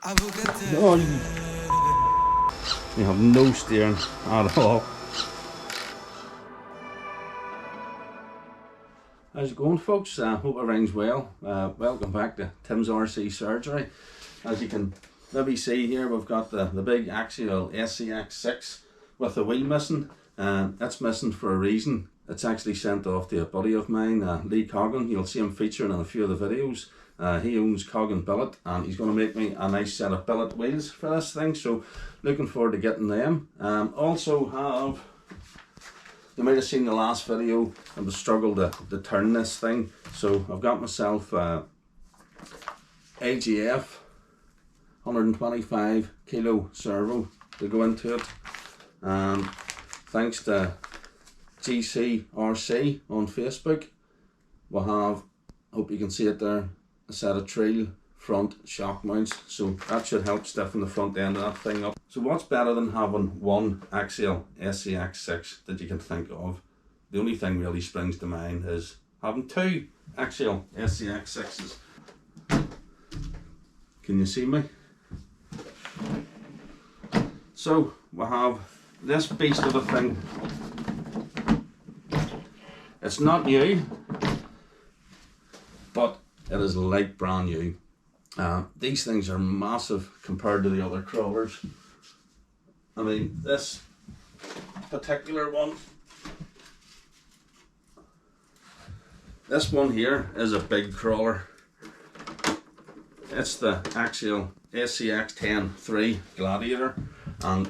Oh, you have no steering at all. How's it going, folks? Hope everything's well. Welcome back to Tim's RC Surgery. As you can maybe see here, we've got the big Axial SCX6 with the wheel missing. That's missing for a reason. It's actually sent off to a buddy of mine, Lee Coggin. You'll see him featuring in a few of the videos. He owns Coggin Billet, and he's going to make me a nice set of billet wheels for this thing, so looking forward to getting them. Also have, you might have seen the last video, I was struggling to turn this thing, so I've got myself AGF 125 kilo servo to go into it, and thanks to AGFRC on Facebook, we'll have, hope you can see it there, a set of Treal front shock mounts, so that should help stiffen the front end of that thing up. So what's better than having one Axial SCX6 that you can think of? The only thing really springs to mind is having two Axial SCX6s. Can you see me? So we have this beast of a thing. It's not new, but it is like brand new. These things are massive compared to the other crawlers. I mean, this particular one, this one here is a big crawler. It's the Axial SCX6 Gladiator, and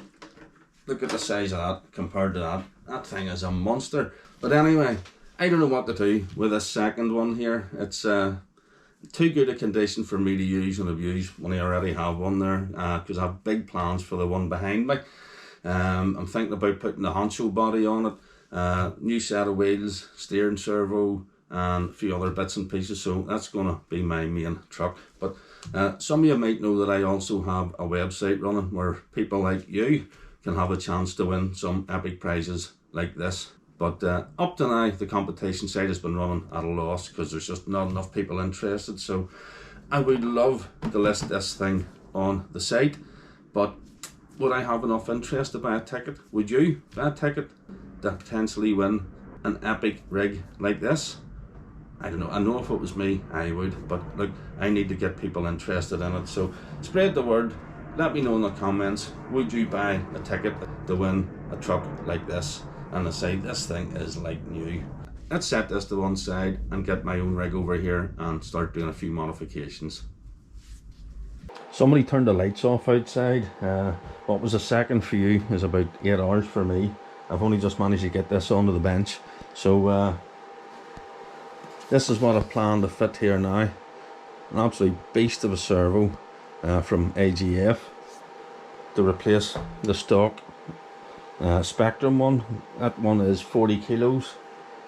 look at the size of that compared to that. That thing is a monster. But anyway, I don't know what to do with this second one here. It's too good a condition for me to use and abuse when I already have one there, because I have big plans for the one behind me. I'm thinking about putting the honcho body on it, new set of wheels, steering servo, and a few other bits and pieces, so that's going to be my main truck. But some of you might know that I also have a website running where people like you can have a chance to win some epic prizes like this. But up to now, the competition side has been running at a loss because there's just not enough people interested. So I would love to list this thing on the site, but would I have enough interest to buy a ticket? Would you buy a ticket to potentially win an epic rig like this? I don't know. I know if it was me, I would. But look, I need to get people interested in it. So spread the word. Let me know in the comments, would you buy a ticket to win a truck like this? And I say, this thing is like new. Let's set this to one side and get my own rig over here and start doing a few modifications. Somebody turned the lights off outside. What was a second for you is about 8 hours for me. I've only just managed to get this onto the bench. So this is what I plan to fit here now. An absolute beast of a servo from AGF to replace the stock Spectrum one. That one is 40 kilos,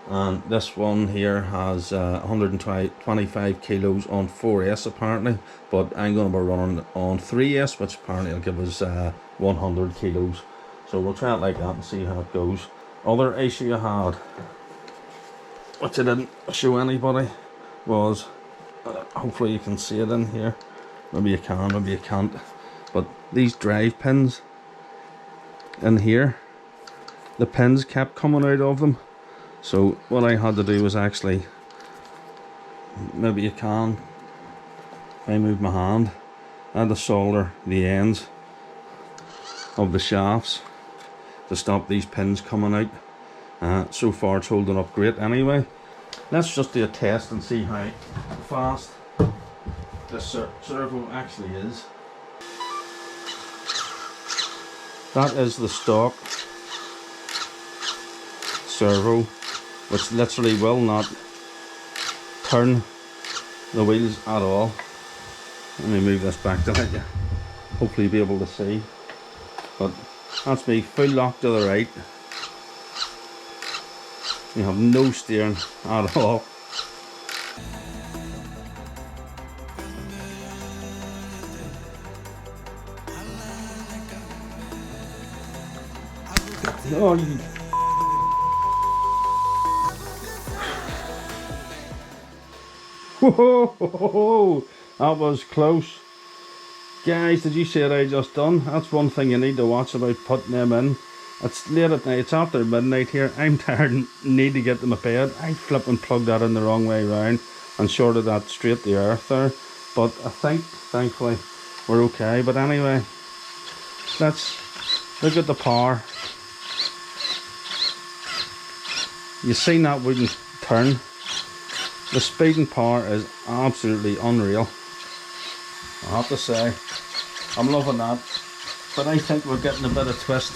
and this one here has 125 kilos on 4S apparently, but I'm going to be running on 3S, which apparently will give us 100 kilos. So we'll try it like that and see how it goes. Other issue I had, which I didn't show anybody, was hopefully you can see it in here. Maybe you can, maybe you can't. But these drive pins in here, the pins kept coming out of them. So what I had to do was actually, maybe you can, if I move my hand, I had to solder the ends of the shafts to stop these pins coming out. So far it's holding up great anyway. Let's just do a test and see how fast this servo actually is. That is the stock servo, which literally will not turn the wheels at all. Let me move this back to let you hopefully be able to see. But that's me full lock to the right. You have no steering at all. Oh, whoa, that was close. Guys, did you see what I just done? That's one thing you need to watch about putting them in. It's late at night, it's after midnight here. I'm tired and need to get to my bed. I flip and plug that in the wrong way round and shorted that straight to earth there. But I think, thankfully, we're okay. But anyway, let's look at the power. You seen that wouldn't turn. The speed and power is absolutely unreal. I have to say, I'm loving that. But I think we're getting a bit of twist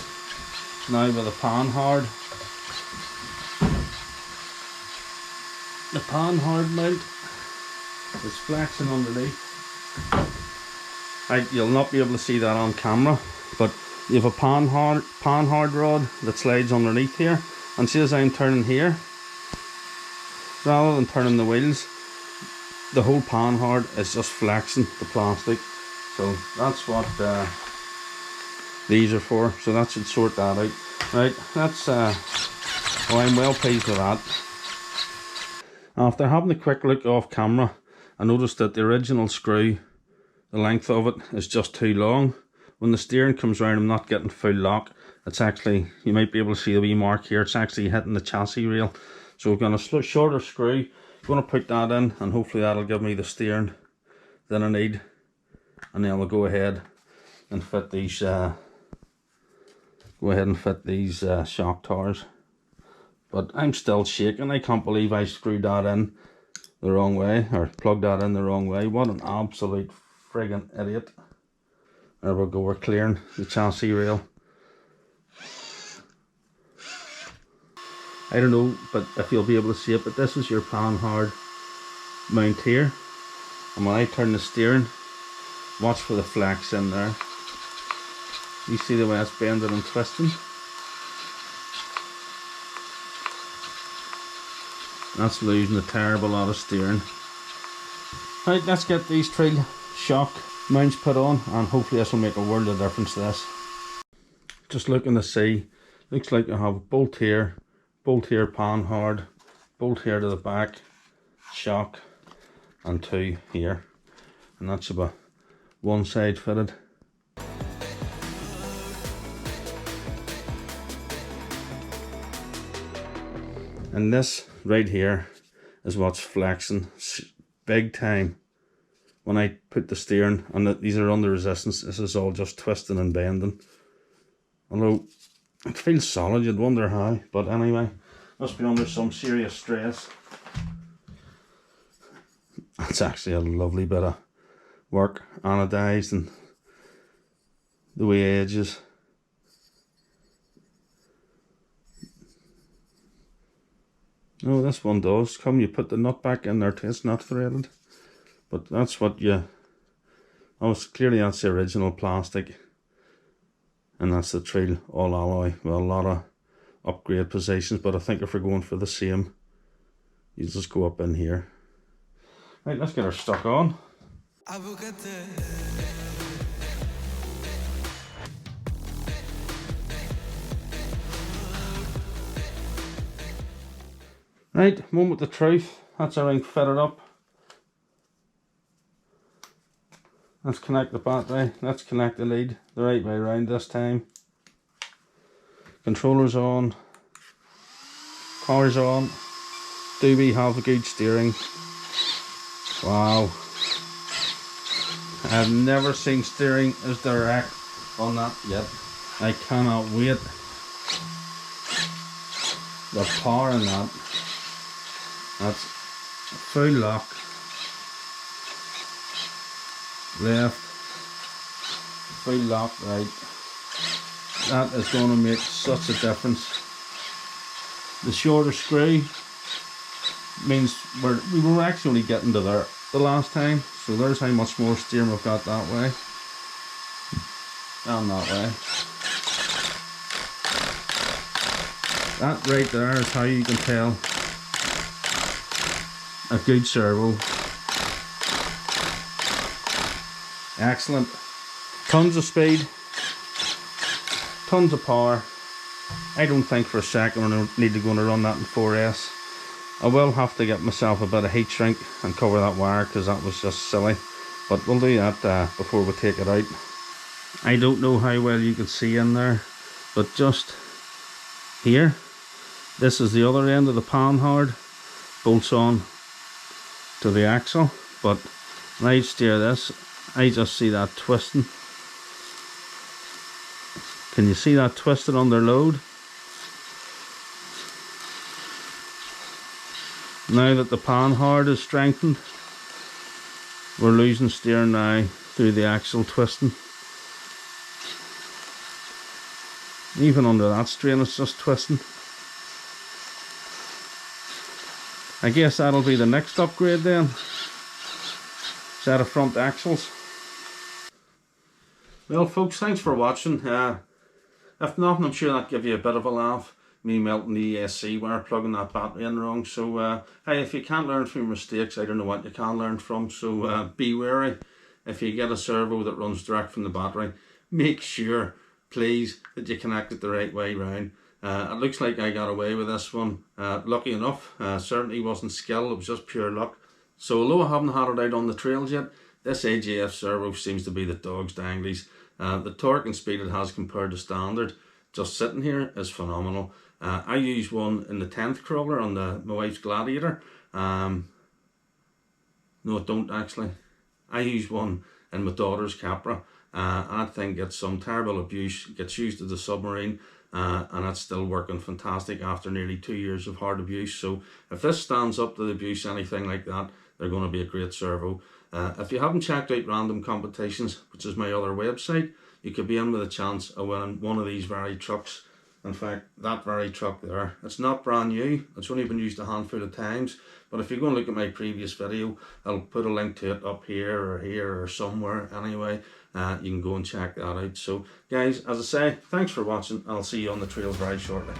now with the panhard. The panhard mount is flexing underneath. You'll not be able to see that on camera, but you have a panhard rod that slides underneath here, and see as I'm turning here, rather than turning the wheels, the whole panhard is just flexing the plastic. So that's what these are for. So that should sort that out. Right, that's well, I'm well pleased with that. After having a quick look off camera, I noticed that the original screw, the length of it is just too long. When the steering comes round, I'm not getting full lock. It's actually, you might be able to see the wee mark here, it's actually hitting the chassis rail. So we've got a shorter screw, going to put that in, and hopefully that'll give me the steering that I need. And then we'll go ahead and fit these shock towers. But I'm still shaking. I can't believe I screwed that in the wrong way, or plugged that in the wrong way. What an absolute friggin' idiot. There we go, we're clearing the chassis rail. I don't know, but if you'll be able to see it, but this is your panhard mount here. And when I turn the steering, watch for the flex in there. You see the way it's bending and twisting? That's losing a terrible lot of steering. Right, let's get these Treal shock mounts put on, and hopefully this will make a world of difference to this. Just looking to see, looks like I have a bolt here panhard, bolt here to the back, shock, and two here. And that's about one side fitted. And this right here is what's flexing big time. When I put the steering, and these are under resistance, this is all just twisting and bending. Although it feels solid, you'd wonder how, but anyway, must be under some serious stress. It's actually a lovely bit of work, anodized, and the way edges. No, this one does come, you put the nut back in there too, it's not threaded. But that's what clearly that's the original plastic. And that's the Treal all alloy with a lot of upgrade positions, but I think if we're going for the same, you just go up in here. Right, let's get her stuck on. Right, moment of truth. That's everything fitted up. Let's connect the battery. Let's connect the lead the right way around this time. Controller's on. Car's on. Do we have a good steering? Wow. I've never seen steering as direct on that yet. I cannot wait. The power in that. That's full lock. Left. Full lock right. That is going to make such a difference. The shorter screw means we were actually getting to there the last time, so there's how much more steering we've got that way and that way. That right there is how you can tell a good servo. Excellent. Tons of speed, tons of power. I don't think for a second we're going to need to go and run that in 4S. I will have to get myself a bit of heat shrink and cover that wire because that was just silly. but we'll do that before we take it out. I don't know how well you can see in there, but just here, this is the other end of the panhard, bolts on to the axle, but when I steer this, I just see that twisting. Can you see that twisted under load? Now that the panhard is strengthened, we're losing steering now through the axle twisting. Even under that strain it's just twisting. I guess that'll be the next upgrade then. Set of front axles. Well folks, thanks for watching. If nothing, I'm sure that'll give you a bit of a laugh. Me melting the ESC wire, plugging that battery in wrong. So hey, if you can't learn from your mistakes, I don't know what you can learn from. So be wary. If you get a servo that runs direct from the battery, make sure, please, that you connect it the right way round. It looks like I got away with this one. Lucky enough, certainly wasn't skill, it was just pure luck. So although I haven't had it out on the trails yet, this AGF servo seems to be the dog's danglies. The torque and speed it has compared to standard, just sitting here, is phenomenal. I use one in the 10th crawler on my wife's Gladiator. No, I don't actually. I use one in my daughter's Capra. I think it's some terrible abuse. It gets used as a submarine, and it's still working fantastic after nearly 2 years of hard abuse. So if this stands up to the abuse, anything like that, they're going to be a great servo. If you haven't checked out Random Competitions, which is my other website, you could be in with a chance of winning one of these very trucks. In fact, that very truck there, it's not brand new, it's only been used a handful of times, but if you go and look at my previous video, I'll put a link to it up here or somewhere anyway. You can go and check that out. So guys, as I say, thanks for watching. I'll see you on the trails very shortly.